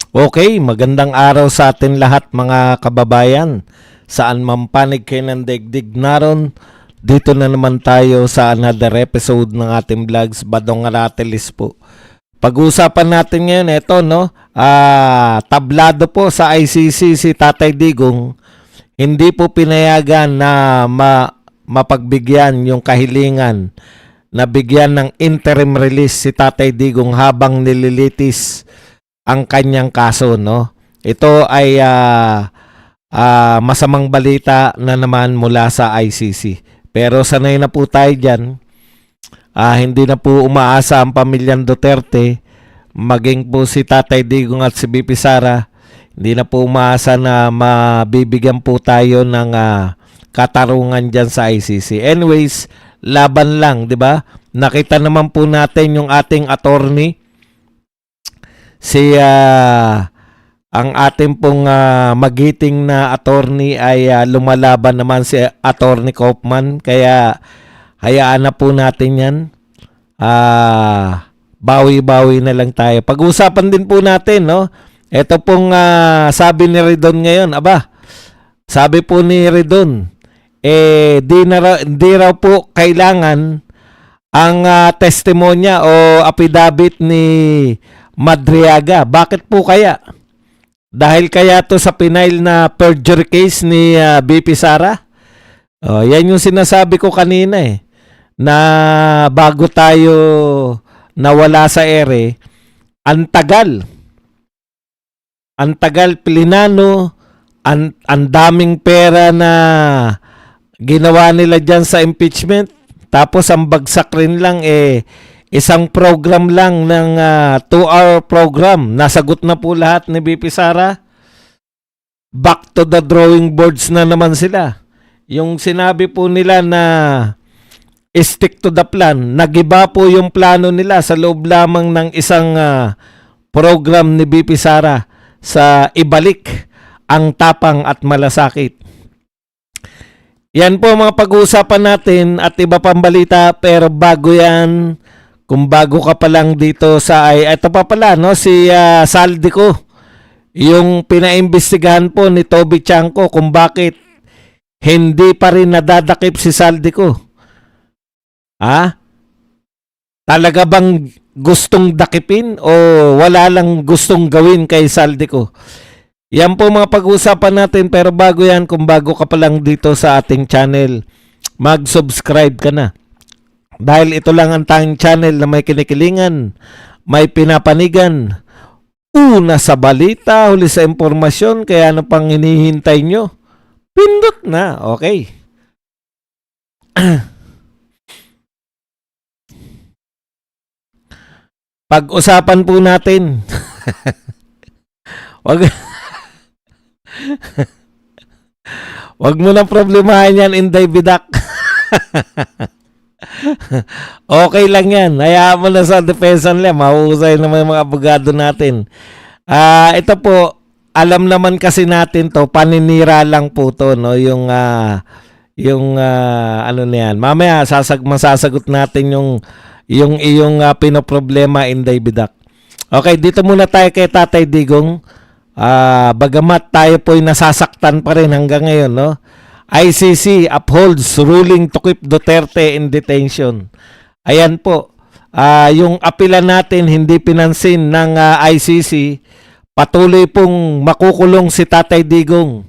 Okay, magandang araw sa atin lahat mga kababayan. Saan man panig kayo ng daigdig naron, dito na naman tayo sa another episode ng ating vlogs, Badong Aratelis po. Pag-uusapan natin ngayon, ito no, tablado po sa ICC si Tatay Digong, hindi po pinayagan na mapagbigyan yung kahilingan na bigyan ng interim release si Tatay Digong habang nililitis ang kanyang kaso, no? Ito ay masamang balita na naman mula sa ICC. Pero sanay na po tayo dyan. Hindi na po umaasa ang pamilyang Duterte, maging po si Tatay Digong at si BP Sara. Hindi na po umaasa na mabibigyan po tayo ng katarungan dyan sa ICC. Anyways, laban lang, di ba? Nakita naman po natin yung ating attorney, ang ating pong magiting na attorney ay lumalaban naman si Attorney Kaufman, kaya hayaan na po natin yan. Bawi-bawi na lang tayo. Pag-usapan din po natin, no? Ito pong sabi ni Redon ngayon, sabi po ni Redon, di raw po kailangan ang testimonya o affidavit ni Madriaga. Bakit po kaya? Dahil kaya to sa pinail na perjury case ni BP Sara? Yan yung sinasabi ko kanina na bago tayo nawala sa ere, ang tagal plinano, ang daming pera na ginawa nila dyan sa impeachment, tapos ang bagsak rin lang isang program lang ng 2-hour program. Nasagot na po lahat ni BP Sara. Back to the drawing boards na naman sila. Yung sinabi po nila na stick to the plan, nagiba po yung plano nila sa loob lamang ng isang program ni BP Sara sa ibalik ang tapang at malasakit. Yan po mga pag-uusapan natin at iba pang balita, pero bago yan, kung bago ka pa lang dito sa ito pa pala, no, si Saldico, yung pinaimbestigahan po ni Toby Chanco kung bakit hindi pa rin nadadakip si Saldico. Talaga bang gustong dakipin o wala lang gustong gawin kay Saldico? Yan po mga pag-uusapan natin, pero bago yan, kung bago ka pa lang dito sa ating channel, mag-subscribe ka na. Dahil ito lang ang tanging channel na may kinikilingan, may pinapanigan, una sa balita, huli sa impormasyon, kaya ano pang hinihintay nyo? Pindot na, okay. Pag-usapan po natin, wag mo na problemahan yan, Inday Bidak. Okay lang yan. Hayaan mo na sa depensa nila. Mahusay naman yung mga abogado natin. Ito po, alam naman kasi natin to, paninira lang po to, no? Yung ano na yan. Mamaya, masasagot natin yung iyong pinoproblema, Inday Bidak. Okay, dito muna tayo kay Tatay Digong. Bagamat tayo po'y nasasaktan pa rin hanggang ngayon, no? ICC upholds ruling to keep Duterte in detention. Ayan po, yung apela natin hindi pinansin ng ICC, patuloy pong makukulong si Tatay Digong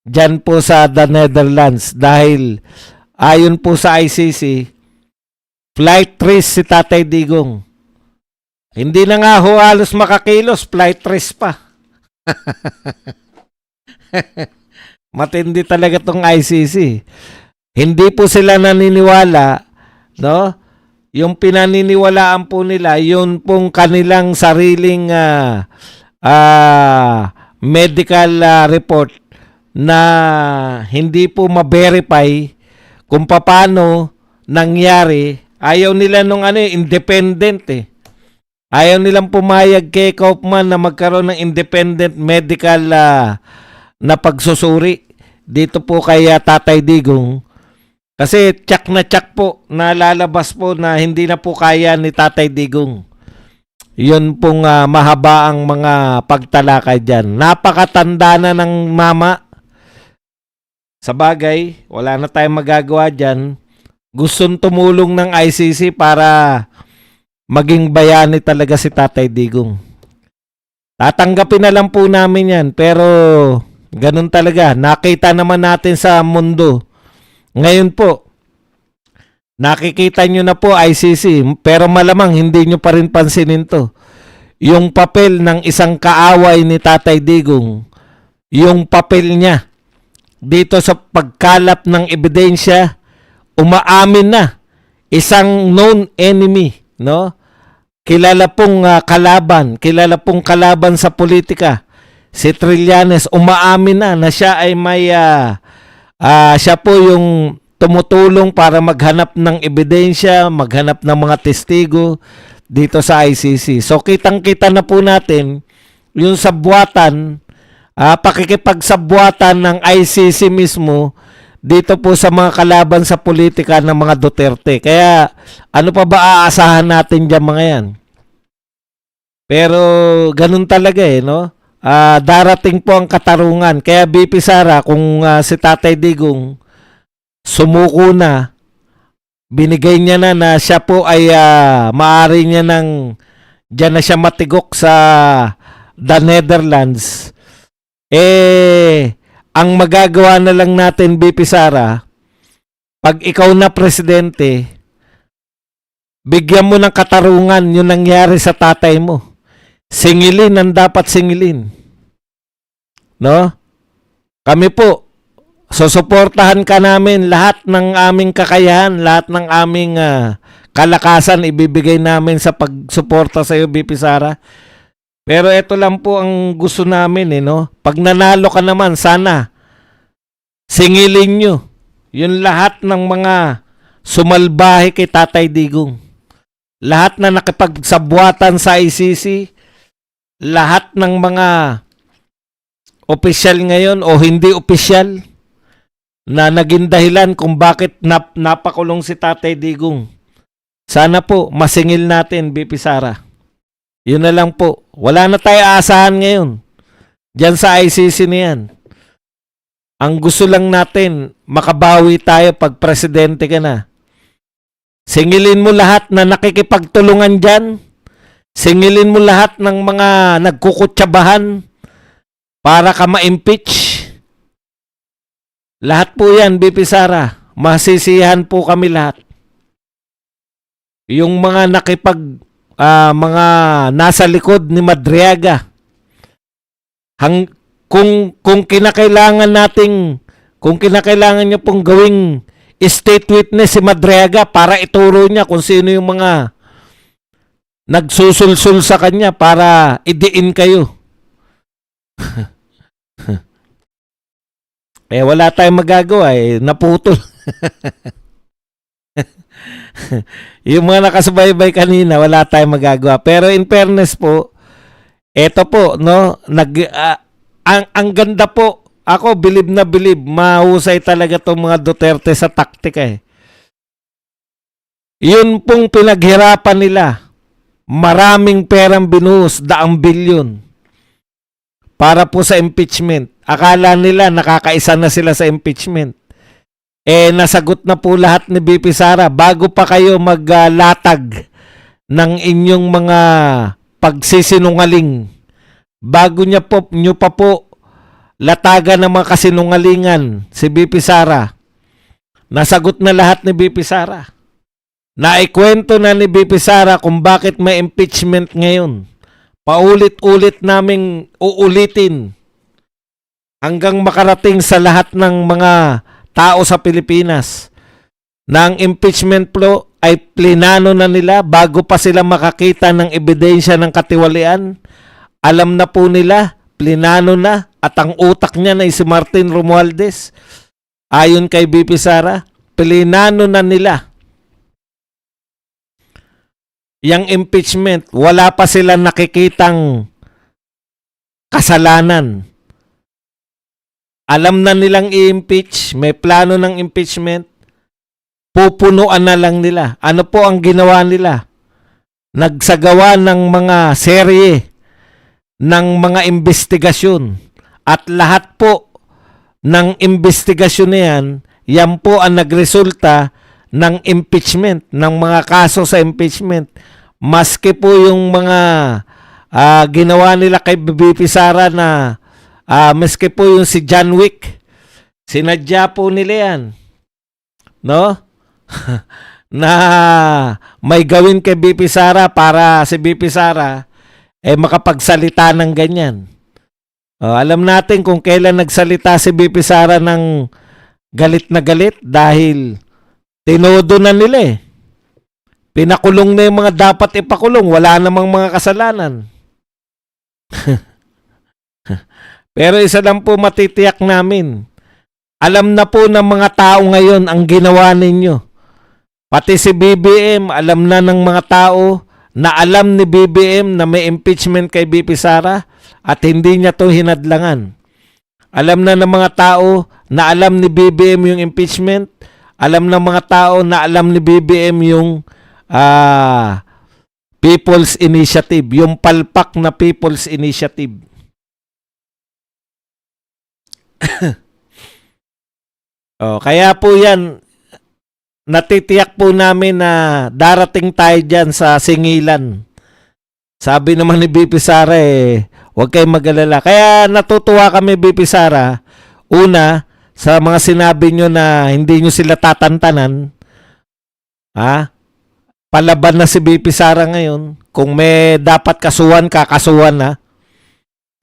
dyan po sa the Netherlands dahil ayon po sa ICC, flight risk si Tatay Digong. Hindi na nga ho halos makakilos, flight risk pa. Matindi talaga tong ICC. Hindi po sila naniniwala, no? Yung pinaniniwalaan po nila, yun pong kanilang sariling medical report na hindi po ma-verify kung paano nangyari. Ayaw nila nung independent Ayaw nilang pumayag kay Kaufman na magkaroon ng independent medical na pagsusuri dito po kay Tatay Digong, kasi tsak na tsak po na lalabas po na hindi na po kaya ni Tatay Digong. Yun pong mahaba ang mga pagtalakay dyan. Napakatanda na ng mama. Sa bagay, wala na tayong magagawa dyan. Gustong tumulong ng ICC para maging bayani talaga si Tatay Digong. Tatanggapin na lang po namin yan. Pero ganun talaga. Nakita naman natin sa mundo. Ngayon po, nakikita nyo na po ICC. Pero malamang hindi nyo pa rin pansinin to. Yung papel ng isang kaaway ni Tatay Digong. Yung papel niya dito sa pagkalap ng ebidensya, umaamin na isang known enemy, no? Kilala pong kalaban sa politika. Si Trillanes umaamin na siya ay may siya po yung tumutulong para maghanap ng ebidensya, maghanap ng mga testigo dito sa ICC. So kitang-kita na po natin yung sabwatan, pakikipagsabwatan ng ICC mismo dito po sa mga kalaban sa politika ng mga Duterte. Kaya ano pa ba aasahan natin diyan mga yan? Pero ganun talaga no? Darating po ang katarungan. Kaya BP Sara, kung si Tatay Digong sumuko na, binigay niya na siya po ay maaari niya diyan na siya matigok sa the Netherlands. Ang magagawa na lang natin, BP Sara, pag ikaw na presidente, bigyan mo ng katarungan yung nangyari sa tatay mo. Singilin ang dapat singilin. No? Kami po, susuportahan ka namin lahat ng aming kakayahan, lahat ng aming kalakasan ibibigay namin sa pagsuporta sa iyo, BP Sara. Pero ito lang po ang gusto namin no? Pag nanalo ka naman, sana singilin nyo yung lahat ng mga sumalbahe kay Tatay Digong. Lahat na nakipagsabwatan sa ICC, lahat ng mga opisyal ngayon o hindi opisyal na naging dahilan kung bakit napakulong si Tatay Digong. Sana po masingil natin, BP Sara. Yun na lang po. Wala na tayo aasahan ngayon diyan sa ICC na yan. Ang gusto lang natin, makabawi tayo pag presidente ka na. Singilin mo lahat na nakikipagtulungan dyan. Singilin mo lahat ng mga nagkukutsabahan para ka ma-impeach. Lahat po yan, BP Sara. Masisiyahan po kami lahat. Yung mga mga nasa likod ni Madriaga. Kung kinakailangan niyo pong gawing state witness si Madriaga para ituro niya kung sino yung mga nagsusulsul sa kanya para idiin kayo. Wala tayong magagawa naputol. Yung mga nakasubaybay kanina, wala tayong magagawa. Pero in fairness po, eto po, no, ang ganda po, ako bilib na bilib, mahusay talaga tong mga Duterte sa taktika Yun pong pinaghirapan nila. Maraming perang binuhos, daang bilyon para po sa impeachment. Akala nila nakakaisa na sila sa impeachment. Nasagot na po lahat ni BP Sara bago pa kayo maglatag ng inyong mga pagsisinungaling. Bago nyo pa po latagan ng mga kasinungalingan si BP Sara. Nasagot na lahat ni BP Sara. Naikwento na ni BP Sara kung bakit may impeachment ngayon. Paulit-ulit naming uulitin hanggang makarating sa lahat ng mga tao sa Pilipinas na ang impeachment law ay plinano na nila bago pa sila makakita ng ebidensya ng katiwalian. Alam na po nila, plinano na, at ang utak niya na si Martin Romualdez. Ayon kay BP Sara, plinano na nila. Yang impeachment, wala pa sila nakikitang kasalanan. Alam na nilang i-impeach, may plano ng impeachment, pupunuan na lang nila. Ano po ang ginawa nila? nagsagawa ng mga serye ng mga investigasyon at lahat po ng investigasyon na yan po ang nagresulta ng impeachment, ng mga kaso sa impeachment. Maski po yung mga ginawa nila kay BP Sara na maski po yung si John Wick, sinadya po nila yan. No? Na may gawin kay BP Sara para si BP Sara makapagsalita ng ganyan. Alam natin kung kailan nagsalita si BP Sara ng galit na galit dahil tinodo na nila Pinakulong na yung mga dapat ipakulong. Wala namang mga kasalanan. Pero isa lang po matitiyak namin. Alam na po ng mga tao ngayon ang ginawa ninyo. Pati si BBM, alam na ng mga tao na alam ni BBM na may impeachment kay BP Sara at hindi niya to hinadlangan. Alam na ng mga tao na alam ni BBM yung impeachment. Alam ng mga tao na alam ni BBM yung People's Initiative, yung palpak na People's Initiative. Kaya po yan, natitiyak po namin na darating tayo dyan sa singilan. Sabi naman ni BP Sara huwag kayong mag-alala. Kaya natutuwa kami, BP Sara, una, sa mga sinabi nyo na hindi nyo sila tatantanan. Palaban na si BP Sara ngayon. Kung may dapat kasuhan, kakasuhan na.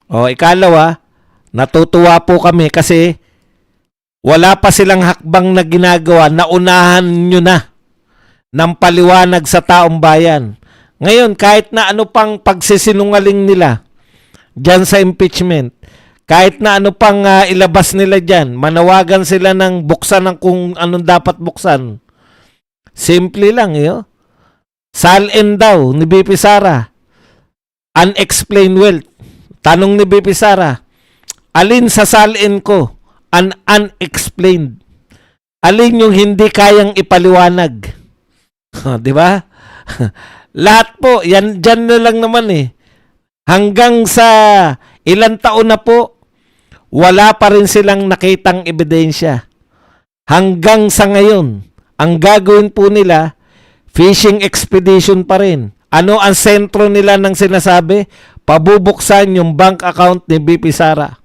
Ikalawa, natutuwa po kami kasi wala pa silang hakbang na ginagawa, naunahan nyo na ng paliwanag sa taong bayan. Ngayon, kahit na ano pang pagsisinungaling nila dyan sa impeachment, kahit na ano pang ilabas nila dyan, manawagan sila ng buksan ng kung anong dapat buksan. Simple lang, Salin daw ni BP Sara. Unexplained wealth. Tanong ni BP Sara, alin sa salin ko an unexplained? Alin yung hindi kayang ipaliwanag? Di ba? Lahat po, yan dyan na lang naman Hanggang sa ilang taon na po, wala pa rin silang nakitang ebidensya. Hanggang sa ngayon, ang gagawin po nila, fishing expedition pa rin. Ano ang sentro nila ng sinasabi? Pabubuksan yung bank account ni BP Sara.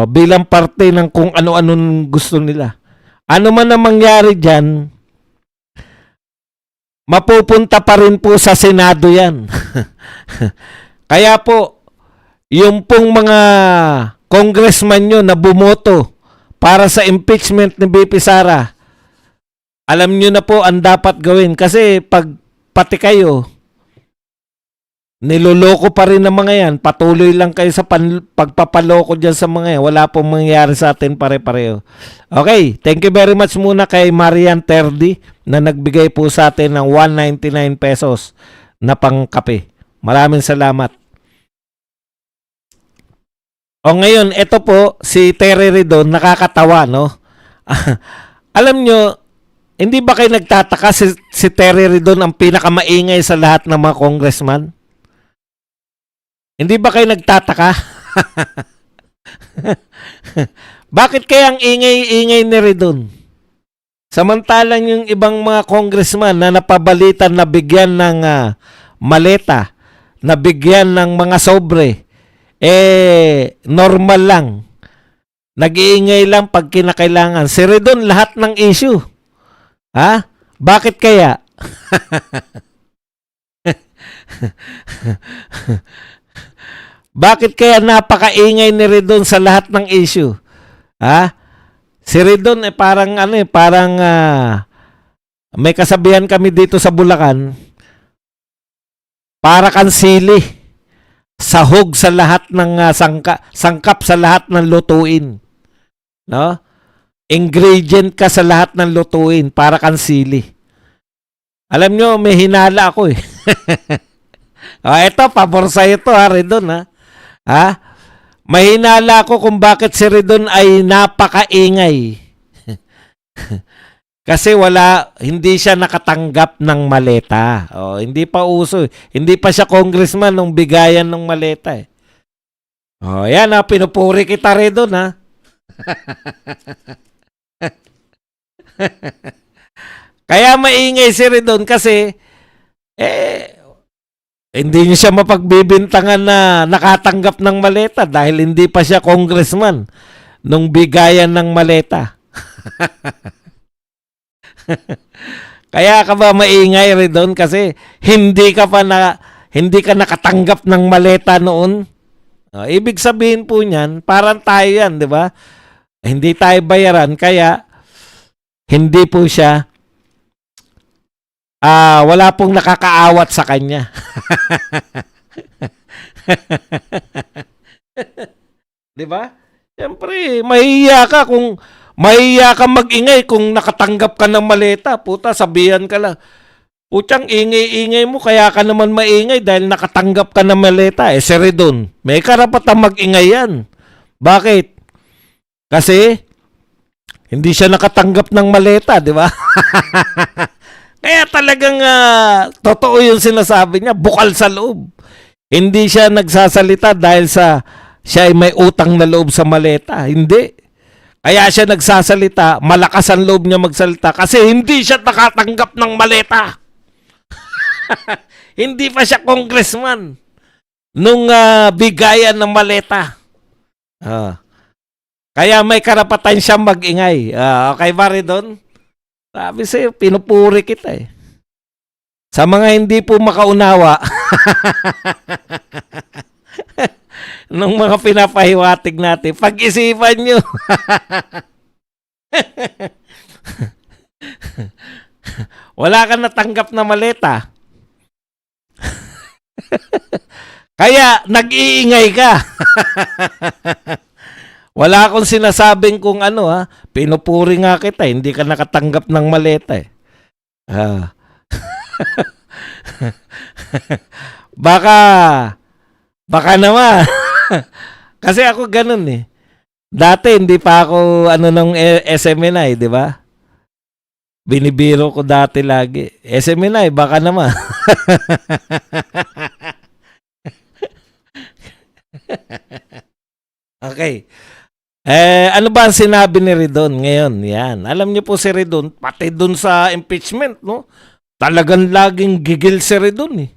Bilang parte ng kung ano-anong gusto nila. Ano man ang mangyari dyan, mapupunta pa rin po sa Senado yan. Kaya po, yung pong mga congressman nyo na bumoto para sa impeachment ni BP Sara, alam nyo na po ang dapat gawin. Kasi pag pati kayo, niloloko pa rin ng mga yan, patuloy lang kayo sa pagpapaloko dyan sa mga yan, wala pong mangyayari sa atin pare-pareho. Okay, thank you very much muna kay Marian Terdi na nagbigay po sa atin ng 199 pesos na pangkape. Maraming salamat. Ngayon, ito po, si Terry Ridon, nakakatawa, no? Alam nyo, hindi ba kayo nagtataka si Terry Ridon ang pinakamaingay sa lahat ng mga congressman? Hindi ba kayo nagtataka? Bakit kaya ang ingay-ingay ni Ridon? Samantalang yung ibang mga congressman na napabalitan na bigyan ng maleta, na bigyan ng mga sobre, normal lang. Nag-iingay lang pag kinakailangan. Si Ridon, lahat ng issue. Bakit kaya? Bakit kaya napakaingay ni Ridon sa lahat ng issue? Si Ridon parang may kasabihan kami dito sa Bulacan, para kang sili, sahog sa lahat ng sangkap sa lahat ng lutuin. No? Ingredient ka sa lahat ng lutuin, para kang sili. Alam nyo, may hinala ako ito, pabor sa ito Ridon May hinala ako kung bakit si Ridon ay napakaingay. Kasi hindi siya nakatanggap ng maleta. Oh, hindi pa uso. Hindi pa siya congressman nung bigayan ng maleta eh. Oh, yan ha, pinupuri kita rin doon ha. Kaya maingay si Redon kasi hindi niya siya mapagbibintangan na nakatanggap ng maleta dahil hindi pa siya congressman nung bigayan ng maleta. Kaya ka ba maingay Redon kasi hindi ka nakatanggap ng maleta noon? Ibig sabihin po niyan, parang tayo yan, di ba? Hindi tayo bayaran, kaya hindi po siya, wala pong nakakaawat sa kanya. Di ba? Siyempre, mahihiya ka mag-ingay kung nakatanggap ka ng maleta. Puta, sabihan ka lang. Putsang ingay-ingay mo, kaya ka naman maingay dahil nakatanggap ka ng maleta. Si Redon, may karapatang mag-ingay yan. Bakit? Kasi, hindi siya nakatanggap ng maleta, di ba? Kaya talagang totoo yung sinasabi niya, bukal sa loob. Hindi siya nagsasalita dahil siya ay may utang na loob sa maleta. Hindi. Kaya siya nagsasalita, malakas ang loob niya magsalita kasi hindi siya nakatanggap ng maleta. Hindi pa siya congressman nung bigayan ng maleta. Kaya may karapatan siyang mag-ingay. Okay ba Redon? Sabi sa'yo, pinupuri kita eh. Sa mga hindi po makaunawa nung mga pinapahiwatig natin, pag-isipan nyo. Wala ka natanggap na maleta. Kaya nag-iingay ka. Wala akong sinasabing kung pinupuri nga kita, hindi ka nakatanggap ng maleta eh. Baka naman. Kasi ako ganun eh. Dati hindi pa ako ng SMNI, di ba? Binibiro ko dati lagi. SMNI, baka naman. Okay. Ano ba ang sinabi ni Redon ngayon? Yan. Alam niyo po si Redon, pati dun sa impeachment, no? Talagang laging gigil si Redon eh.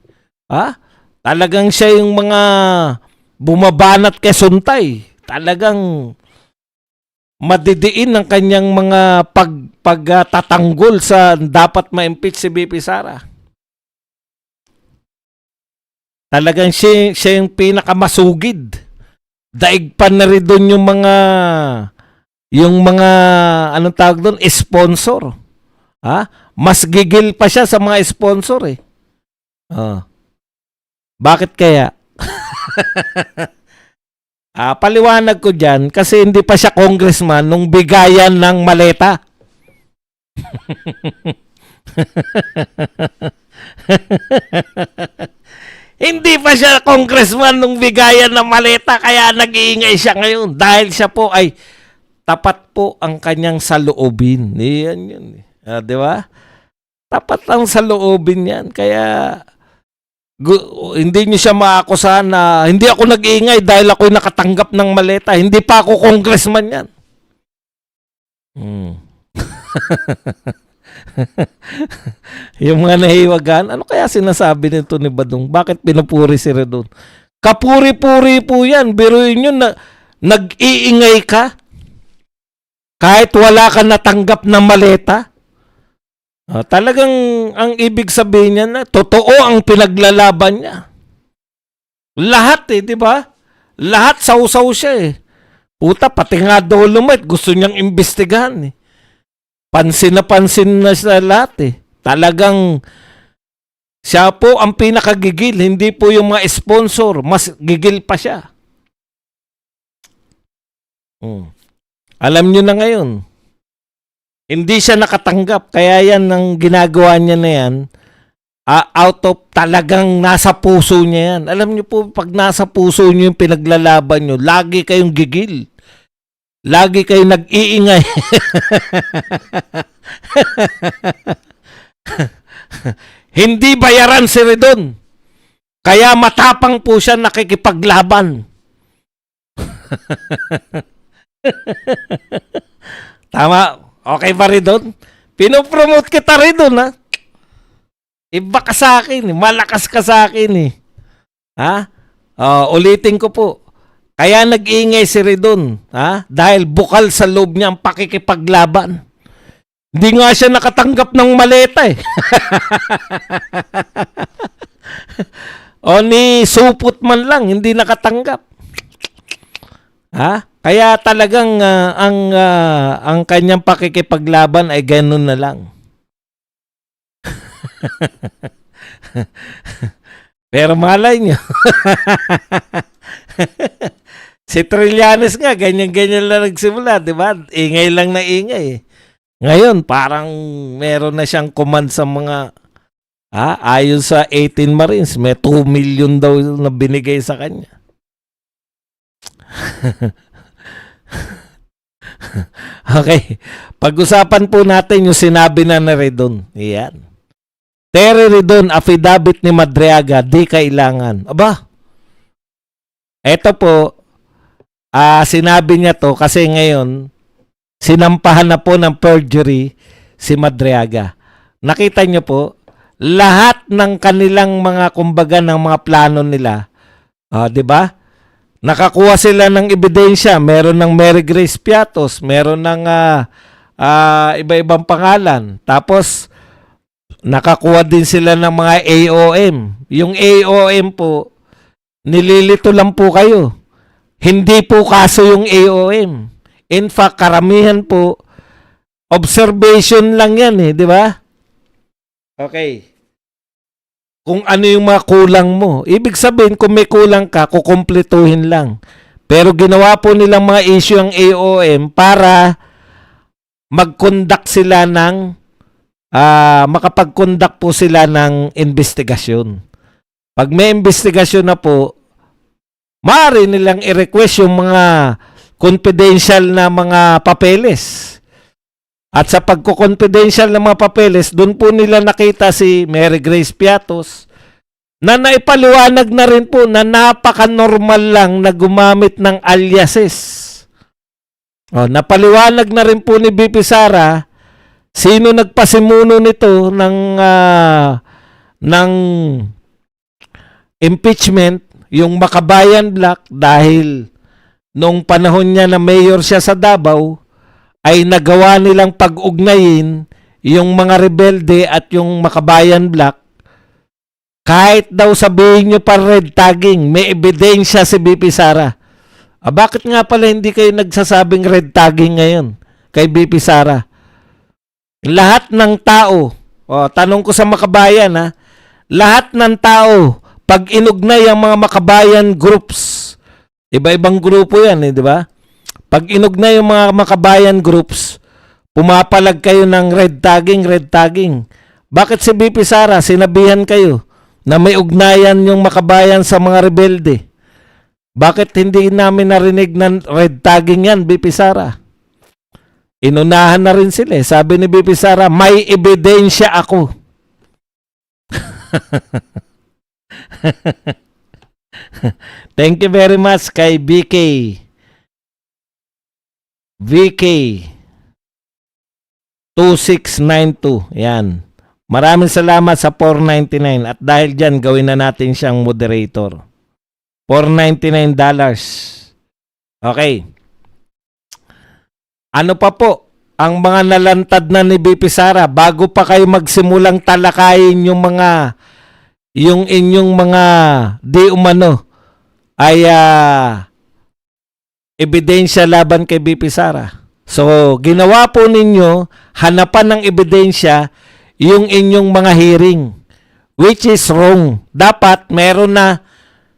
Talagang siya yung mga bumabanat kay Suntay. Talagang madidiin ng kanyang mga pagtatanggol sa dapat ma-impeach si BP Sara. Talagang siya yung pinakamasugid. Daig pa na rin doon yung mga anong tawag doon, sponsor. Mas gigil pa siya sa mga sponsor eh. Bakit kaya? Paliwanag ko dyan kasi hindi pa siya congressman nung bigayan ng maleta. Hindi pa siya congressman nung bigayan ng maleta kaya nag-iingay siya ngayon dahil siya po ay tapat po ang kanyang saloobin. Yan yun. Di ba? Tapat ang saloobin yan. Kaya hindi niyo siya maakusahan na hindi ako nag-iingay dahil ako'y nakatanggap ng maleta. Hindi pa ako congressman yan. Yung mga nahiwagan, ano kaya sinasabi nito ni Badong? Bakit pinupuri si Redon? Kapuri-puri po yan. Biruin nyo na nag-iingay ka kahit wala ka natanggap na maleta. Talagang ang ibig sabihin niya na totoo ang pinaglalaban niya. Lahat di ba? Lahat sausaw siya eh. Puta, pati nga Dolomite gusto niyang imbestigahan eh. Pansin na sa lahat eh. Talagang siya po ang pinakagigil, hindi po yung mga sponsor. Mas gigil pa siya. Alam nyo na ngayon. Hindi siya nakatanggap. Kaya yan ang ginagawa niya na yan. Out of talagang nasa puso niya yan. Alam nyo po, pag nasa puso niyo yung pinaglalaban nyo, lagi kayong gigil. Lagi kayo nag-iingay. Hindi bayaran si Redon. Kaya matapang po siya nakikipaglaban. Tama. Okay ba, Redon? Pinopromote kita, Redon, ha? Iba ka sa akin. Malakas ka sa akin, eh. Ha? Ulitin ko po. Kaya nag-iingay si Redon, ha? Dahil bukal sa loob niya ang pakikipaglaban. Hindi nga siya nakatanggap ng maleta, eh. O ni supot man lang, hindi nakatanggap. Ha? Kaya talagang ang kanyang pakikipaglaban ay ganun na lang. Pero malay nyo. Si Trillanes nga, ganyan-ganyan lang nagsimula, di ba? Ingay lang na ingay. Ngayon, parang meron na siyang command sa mga, ayon sa 18 Marines, may 2 million daw na binigay sa kanya. Okay. Pag-usapan po natin yung sinabi na Redon. Iyan. Terry Redon, affidavit ni Madriaga, di kailangan. Aba, eto po, sinabi niya to kasi ngayon, sinampahan na po ng perjury si Madriaga. Nakita niyo po, lahat ng kanilang mga kumbaga ng mga plano nila, 'di ba? Nakakuha sila ng ebidensya, meron ng Mary Grace Piatos, meron ng iba-ibang pangalan. Tapos nakakuha din sila ng mga AOM. Yung AOM po, nililito lang po kayo. Hindi po kaso yung AOM. In fact, karamihan po, observation lang yan eh, di ba? Okay. Kung ano yung mga kulang mo. Ibig sabihin, kung may kulang ka, kukumpletuhin lang. Pero ginawa po nilang mga issue ang AOM para mag-conduct sila ng, makapag-conduct po sila ng investigasyon. Pag may investigasyon na po, maaari nilang i-request yung mga confidential na mga papeles. At sa pagko-confidential na mga papeles, doon po nila nakita si Mary Grace Piatos na naipaliwanag na rin po na napaka-normal lang na gumamit ng aliases. Napaliwanag na rin po ni BP Sara sino nagpasimuno nito ng impeachment, yung Makabayan Black, dahil nung panahon niya na mayor siya sa Davao, ay nagawa nilang pag-ugnayin yung mga rebelde at yung Makabayan Black. Kahit daw sabihin nyo pa red tagging, may ebidensya si BP Sara. Bakit nga pala hindi kayo nagsasabing red tagging ngayon kay BP Sara? Lahat ng tao, tanong ko sa Makabayan, lahat ng tao, pag inugnay ang mga Makabayan groups, iba-ibang grupo yan, di ba? Pag inugnay yung mga Makabayan groups, pumapalag kayo ng red tagging, red tagging. Bakit si BP Sara, sinabihan kayo na may ugnayan yung Makabayan sa mga rebelde? Bakit hindi namin narinig ng red tagging yan, BP Sara? Inunahan na rin sila. Sabi ni BP Sara, may ebidensya ako. Thank you very much kay VK 2692. Yan. Maraming salamat sa 499 at dahil dyan gawin na natin siyang moderator. $499. Okay. Ano pa po ang mga nalantad na ni BP Sara bago pa kayo magsimulang talakayin yung inyong mga di umano ay ebidensya laban kay BP Sara. So, ginawa po ninyo, hanapan ng ebidensya yung inyong mga hearing, which is wrong. Dapat meron na,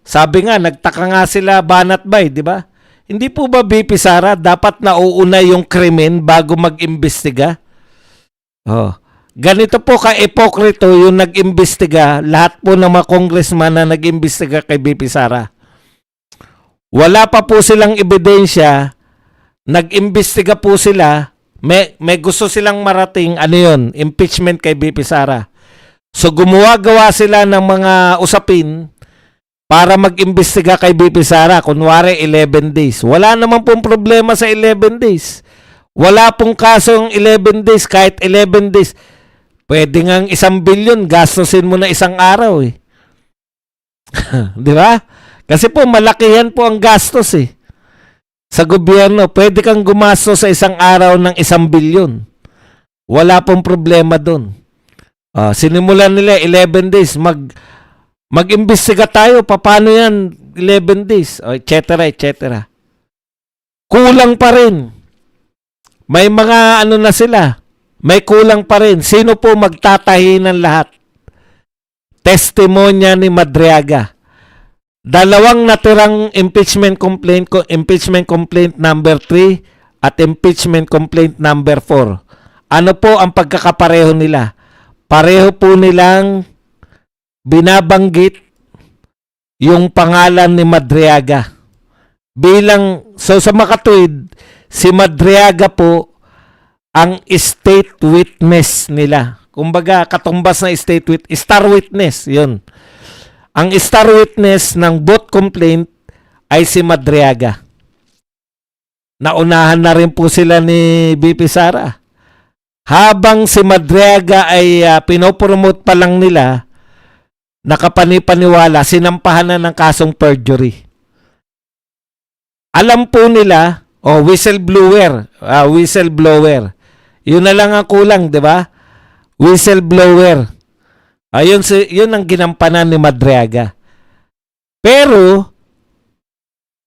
sabi nga, nagtaka nga sila banat bay, di ba? Hindi po ba BP Sara, dapat nauuna yung krimen bago mag-imbestiga? Ganito po ka-epokrito yung nag-imbestiga, lahat po ng mga congressman na nag-imbestiga kay BP Sara. Wala pa po silang ebidensya nag-imbestiga po sila, may gusto silang marating, ano yun, impeachment kay BP Sara. So gumawa-gawa sila ng mga usapin para mag-imbestiga kay BP Sara. Kunwari 11 days. Wala naman pong problema sa 11 days. Wala pong kasong 11 days, kahit 11 days. Pwede ngang 1 billion, gastusin mo na isang araw eh. Di ba? Kasi po malakihan po ang gastos eh. Sa gobyerno, pwede kang gumastos sa isang araw ng 1 billion. Wala pong problema doon. Sinimulan nila 11 days, mag-imbestiga tayo, paano yan 11 days, etc. Kulang pa rin. May mga ano na sila, may kulang pa rin. Sino po magtatahi ng lahat? Testimonya ni Madriaga. 2 natirang impeachment complaint number 3 at impeachment complaint number 4. Ano po ang pagkakapareho nila? Pareho po nilang binabanggit yung pangalan ni Madriaga. So sa makatuwid, si Madriaga po ang state witness nila. Kumbaga, katumbas na star witness, yun. Ang star witness ng both complaint ay si Madriaga. Naunahan na rin po sila ni BP Sara. Habang si Madriaga ay pinopromote pa lang nila, nakapanipaniwala, sinampahan na ng kasong perjury. Alam po nila, whistleblower. Yun na lang ang kulang, di ba? Whistleblower. Yun ang ginampanan ni Madriaga. Pero,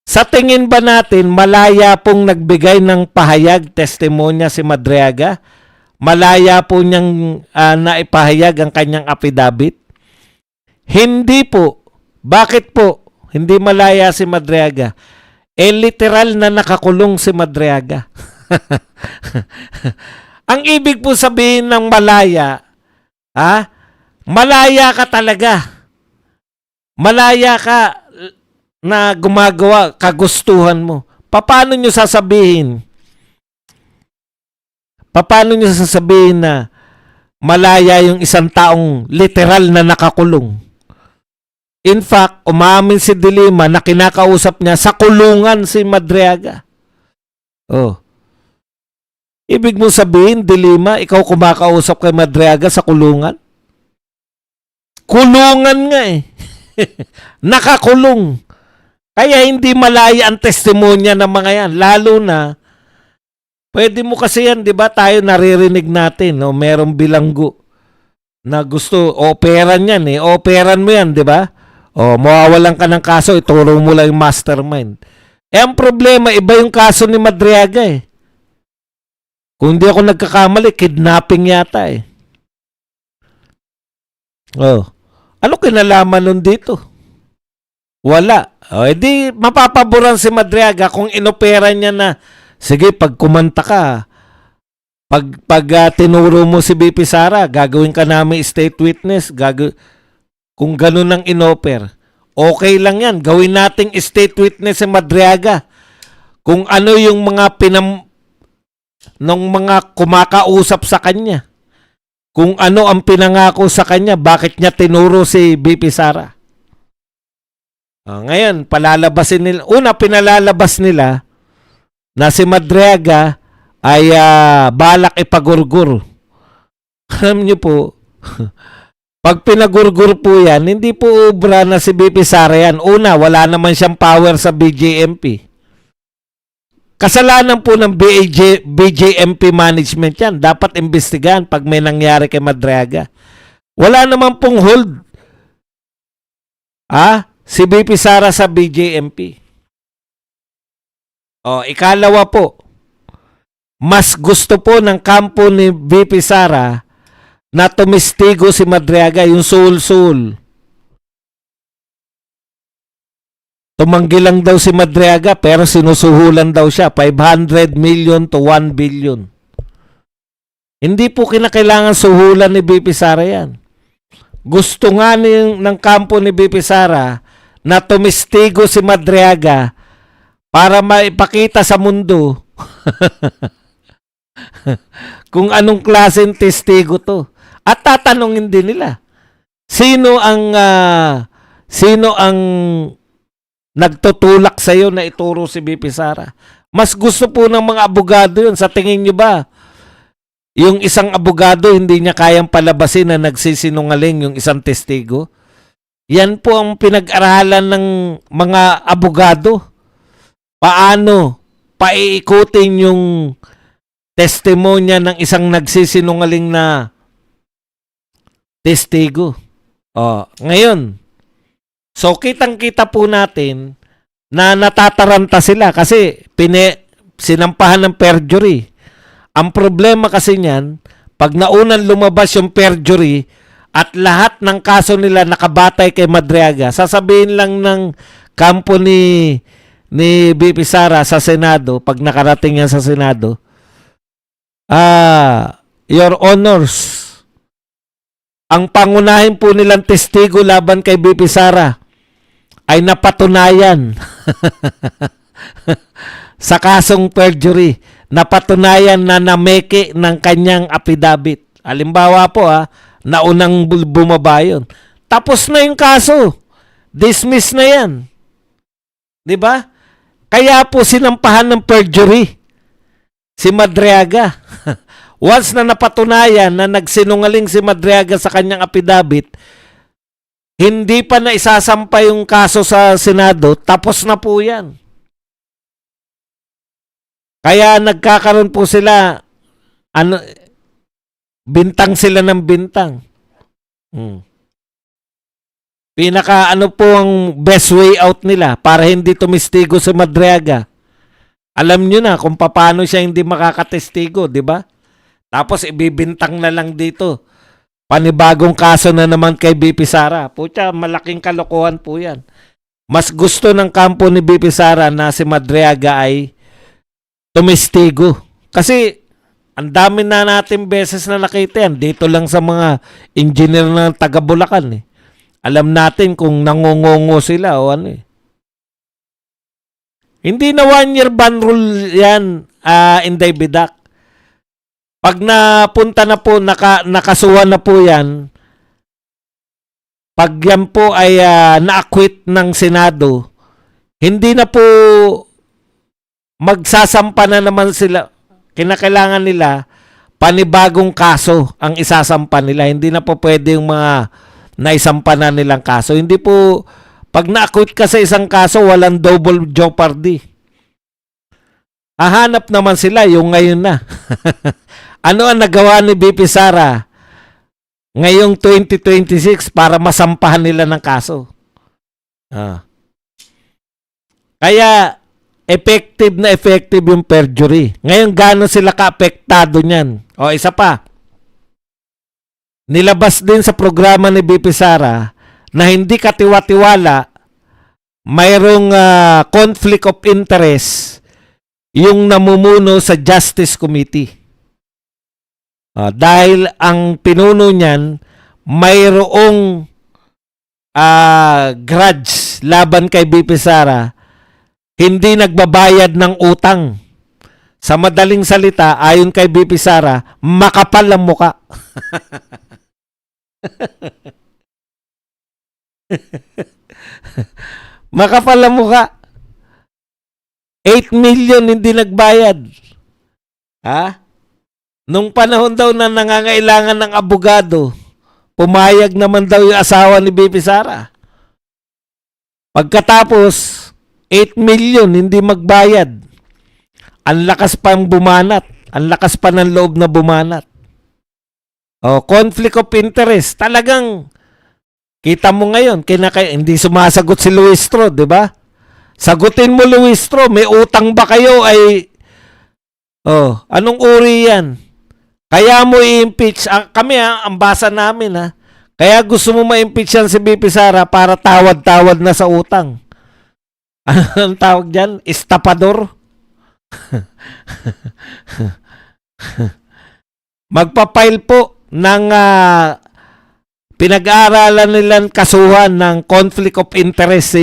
sa tingin ba natin, malaya pong nagbigay ng pahayag, testimonya si Madriaga? Malaya po niyang naipahayag ang kanyang affidavit? Hindi po. Bakit po? Hindi malaya si Madriaga. Literal na nakakulong si Madriaga. Ang ibig po sabihin ng malaya, malaya ka talaga. Malaya ka na gumagawa kagustuhan mo. Paano nyo sasabihin? Paano nyo sasabihin na malaya yung isang taong literal na nakakulong? In fact, umamin si De Lima na kinakausap niya sa kulungan si Madriaga. Ibig mo sabihin, De Lima, ikaw kumakausap kay Madriaga sa kulungan? Kulungan nga eh. Nakakulong. Kaya hindi malaya ang testimonya ng mga yan. Lalo na, pwede mo kasi yan, di ba? Tayo naririnig natin, merong bilanggo na gusto, operan yan eh. Operan mo yan, di ba? Mawawalan ka ng kaso, ituro mo lang yung mastermind. Ang problema, iba yung kaso ni Madriaga eh. Kung di ako nagkakamali, kidnapping yata eh. Ano kinalaman nun dito? Wala. Edi mapapaboran si Madriaga kung inopera niya na, sige, pag kumanta ka, pag tinuro mo si BP Sara, gagawin ka namin state witness, kung ganun ang inoper, okay lang yan. Gawin nating state witness si Madriaga. Kung ano yung mga ng mga kumakausap sa kanya. Kung ano ang pinangako sa kanya, bakit niya tinuro si BP Sara. Ngayon, palalabasin nila. Una, pinalalabas nila na si Madriaga ay balak ipagurgur. Alam niyo po, pag pinagurgur po yan, hindi po obra na si BP Sara yan. Una, wala naman siyang power sa BJMP. Kasalanan po ng BJMP management yan. Dapat imbestigahan pag may nangyari kay Madriaga. Wala naman pong hold. Si BP Sara sa BJMP. Ikalawa po, mas gusto po ng kampo ni BP Sara na tumistigo si Madriaga, yung soul. Tumanggi lang daw si Madriaga pero sinusuhulan daw siya 500 million to 1 billion. Hindi po kinakailangan suhulan ni BP Sara yan. Gusto nga ng kampo ni BP Sara na tumistigo si Madriaga para maipakita sa mundo Kung anong klaseng testigo to. At tatanungin din nila, sino ang nagtutulak sa iyo na ituro si BP Sara? Mas gusto po ng mga abogado yun. Sa tingin nyo ba, yung isang abogado hindi niya kayang palabasin na nagsisinungaling yung isang testigo? Yan po ang pinag-aralan ng mga abogado. Paano paiikutin yung testimonya ng isang nagsisinungaling na testigo. Ngayon, so kitang-kita po natin na natataranta sila kasi sinampahan ng perjury. Ang problema kasi niyan, pag naunang lumabas yung perjury at lahat ng kaso nila nakabatay kay Madriaga, sasabihin lang ng kampo ni BP Sara sa Senado, pag nakarating yan sa Senado, Your Honors, ang pangunahin po nilang testigo laban kay BP Sara ay napatunayan sa kasong perjury, napatunayan na nameke ng kanyang affidavit. Halimbawa po naunang bumaba yun. Tapos na yung kaso. Dismiss na yan. 'Di ba? Kaya po sinampahan ng perjury si Madriaga. Once na napatunayan na nagsinungaling si Madriaga sa kanyang affidavit, hindi pa na isasampa yung kaso sa Senado, tapos na po yan. Kaya nagkakaroon po sila, bintang sila ng bintang. Pinaka po ang best way out nila para hindi tumistigo si Madriaga. Alam nyo na kung paano siya hindi makakatestigo, di ba? Tapos ibibintang na lang dito. Panibagong kaso na naman kay BP Sara. Pucha, malaking kalokohan po yan. Mas gusto ng kampo ni BP Sara na si Madriaga ay tumistigo. Kasi ang dami na natin beses na nakita yan. Dito lang sa mga engineer ng taga Bulacan. Alam natin kung nangungungo sila o ano . Hindi na 1-year ban rule yan, Inday Bidak. Pag napunta na po, nakasuhan na po yan, pag yan po ay na-acquit ng Senado, hindi na po magsasampa na naman sila. Kinakailangan nila, panibagong kaso ang isasampa nila. Hindi na po pwede yung mga naisampa na nilang kaso. Hindi po, pag na-acquit ka sa isang kaso, walang double jeopardy. Hahanap naman sila yung ngayon na. Ano ang nagawa ni BP Sara ngayong 2026 para masampahan nila ng kaso? Kaya effective na effective yung perjury. Ngayon gaano sila ka-apektado niyan? Isa pa. Nilabas din sa programa ni BP Sara na hindi katiwa-tiwala, mayroong conflict of interest yung namumuno sa Justice Committee. Dahil ang pinuno niyan, mayroong grudge laban kay BP Sara, hindi nagbabayad ng utang. Sa madaling salita, ayon kay BP Sara, makapal ang muka. Makapal ang muka. 8 million hindi nagbayad. Nung panahon daw na nangangailangan ng abogado, pumayag naman daw yung asawa ni BP Sara. Pagkatapos, 8 million hindi magbayad. Ang lakas pang bumanat. Ang lakas pa ng loob na bumanat. Conflict of interest. Talagang, kita mo ngayon, hindi sumasagot si Luistro, di ba? Sagutin mo, Luistro, may utang ba kayo ay, anong uri yan? Kaya mo i-impeach. Kami ang basa namin Kaya gusto mo ma-impeach yan si BP Sara para tawad-tawad na sa utang. Anong tawag dyan? Estapador? Magpa-file po ng pinag-aaralan nilang kasuhan ng conflict of interest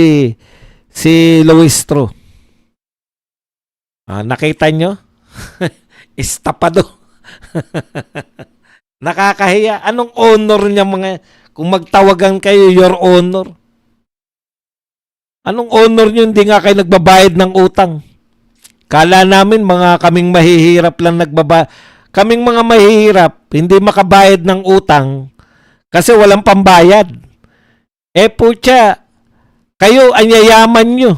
si Luistro. Nakita nyo? Estapado. Nakakahiya. Anong honor niya mga, kung magtawagan kayo, your honor? Anong honor niyo, hindi nga kayo nagbabayad ng utang? Kala namin mga kaming mahihirap lang kaming mga mahihirap, hindi makabayad ng utang kasi walang pambayad. Putya, kayo ang yayaman nyo.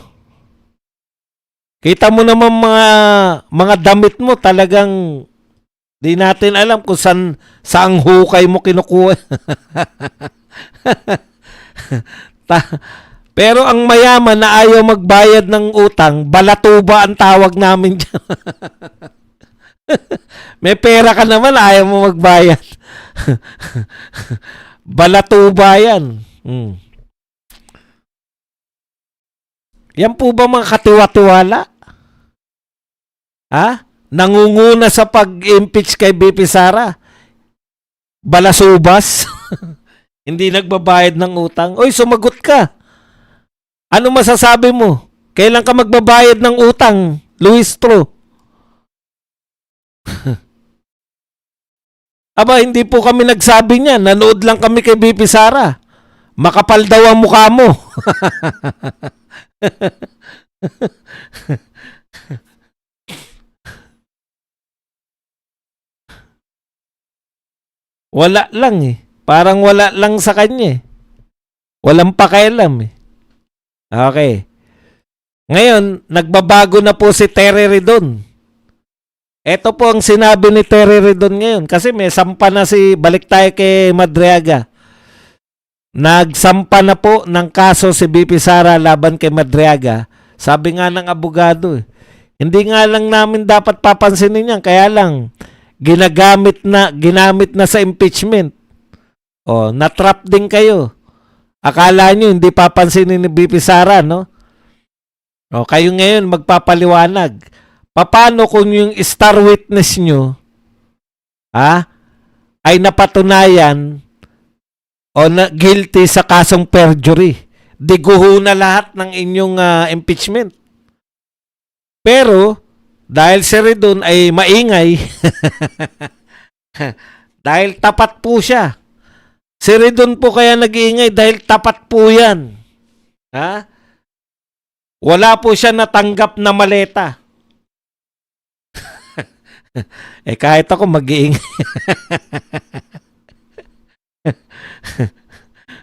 Kita mo naman mga damit mo, talagang di natin alam kung saang hukay mo kinukuha. Pero ang mayaman na ayaw magbayad ng utang, balatuba ang tawag namin dyan. May pera ka naman, ayaw mo magbayad. Balatuba yan. Yan po ba mga katiwa-tiwala? Ha? Nangunguna sa pag-impeach kay BP Sara? Balasubas? Hindi nagbabayad ng utang? Oy, sumagot ka. Ano masasabi mo? Kailan ka magbabayad ng utang, Luis Tro? Aba, hindi po kami nagsabi niyan. Nanood lang kami kay BP Sara. Makapal daw ang mukha mo. Wala lang eh. Parang wala lang sa kanya eh. Walang pakialam eh. Okay. Ngayon, nagbabago na po si Terry Ridon. Ito po ang sinabi ni Terry Ridon ngayon. Kasi may sampa na balik tayo kay Madriaga. Nagsampa na po ng kaso si BP Sara laban kay Madriaga. Sabi nga ng abogado eh. Hindi nga lang namin dapat papansinin yan. Kaya lang, ginamit na sa impeachment. O, natrap din kayo. Akala nyo hindi papansinin ni BP Sara, no? O, kayo ngayon magpapaliwanag. Paano kung yung star witness nyo ay napatunayan o guilty sa kasong perjury? Diguho na lahat ng inyong impeachment. Pero, dahil si Ridon ay maingay, dahil tapat po siya. Si Ridon po kaya nag-iingay dahil tapat po yan. Wala po siya natanggap na maleta. Kahit ako mag-iingay.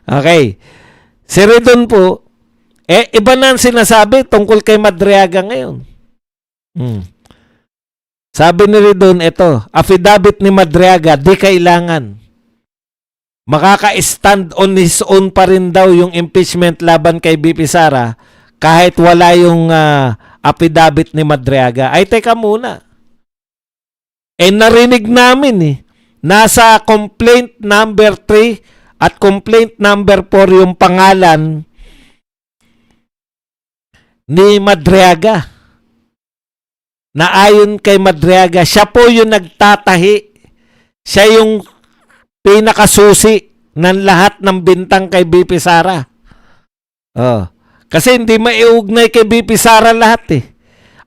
Okay. Si Ridon po, iba na ang sinasabi tungkol kay Madriaga ngayon. Sabi ni Ridon, ito, affidavit ni Madriaga, di kailangan. Makaka-stand on his own pa rin daw yung impeachment laban kay BP Sara kahit wala yung affidavit ni Madriaga. Ay, teka muna. Narinig namin nasa complaint number 3 at complaint number 4 yung pangalan ni Madriaga. Na ayon kay Madriaga, siya po yung nagtatahi. Siya yung pinakasusi ng lahat ng bintang kay BP Sara. Kasi hindi maiugnay kay BP Sara lahat eh.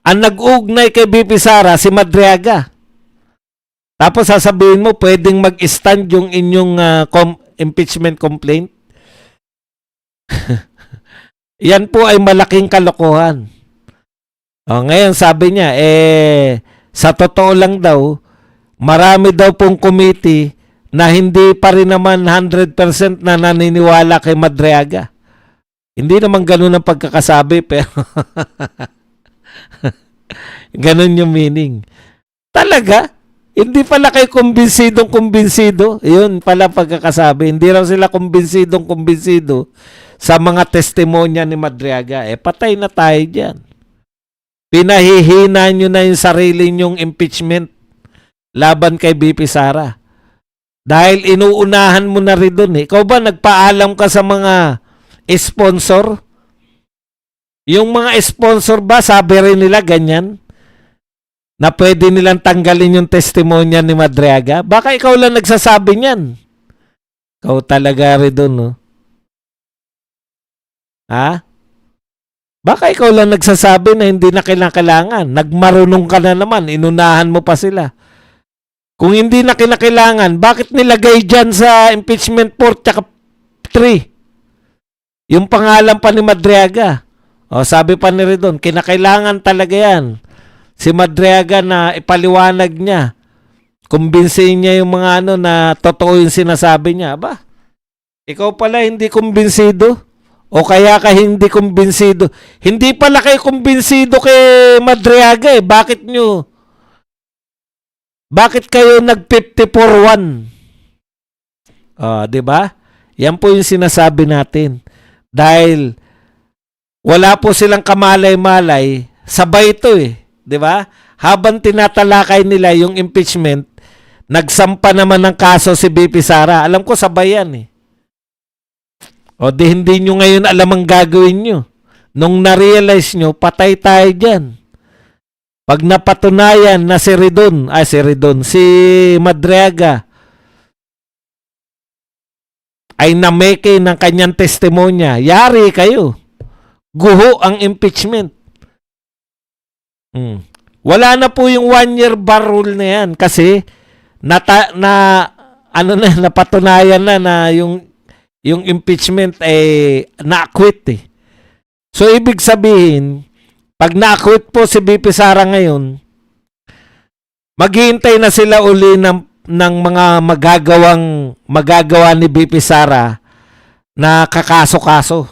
Ang nag-ugnay kay BP Sara, si Madriaga. Tapos sasabihin mo, pwedeng mag-stand yung inyong impeachment complaint. Yan po ay malaking kalokohan. Ngayon sabi niya, sa totoo lang daw, marami daw pong committee na hindi pa rin naman 100% na naniniwala kay Madriaga. Hindi naman ganun ang pagkakasabi, pero ganun yung meaning. Talaga? Hindi pala kayo kumbinsidong-kumbinsido. Yun pala pagkakasabi. Hindi raw sila kumbinsidong-kumbinsido sa mga testimonya ni Madriaga. Patay na tayo dyan. Pinahihina nyo na yung sarili nyong impeachment laban kay BP Sara. Dahil inuunahan mo na rin doon. Ikaw ba nagpaalam ka sa mga sponsor? Yung mga sponsor ba, sabi rin nila ganyan? Na pwede nilang tanggalin yung testimonya ni Madriaga? Baka ikaw lang nagsasabi niyan. Ikaw talaga rin doon, no? Baka ikaw lang nagsasabi na hindi na kailangan. Nagmarunong ka na naman, inunahan mo pa sila. Kung hindi na kinakailangan, bakit nilagay dyan sa impeachment 4 tsaka 3? Yung pangalan pa ni Madriaga. O, sabi pa ni Redon, kinakailangan talaga yan. Si Madriaga na ipaliwanag niya. Kumbinsihin niya yung mga na totoo yung sinasabi niya. Aba, ikaw pala hindi kumbinsido. O kaya ka hindi kumbinsido. Hindi pala kayo kumbinsido kay Madriaga eh. Bakit kayo nag 54-1? Di ba? Yan po yung sinasabi natin. Dahil wala po silang kamalay-malay, sabay ito eh. Di ba? Habang tinatalakay nila yung impeachment, nagsampa naman ng kaso si BP Sara. Alam ko sabay yan eh. O di hindi nyo ngayon alam ang gagawin nyo. Nung na-realize nyo, patay tayo dyan. Pag napatunayan na si Madriaga ay nameke ng kanyang testimonya, yari kayo. Guho ang impeachment. Wala na po yung 1-year bar rule na yan kasi napatunayan na yung impeachment ay na-acquit eh. So, ibig sabihin, pag na-acquit po si BP Sara ngayon, maghihintay na sila uli ng mga magagawa ni BP Sara na kakaso-kaso.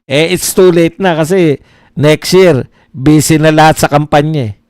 It's too late na kasi next year, busy na lahat sa kampanya eh.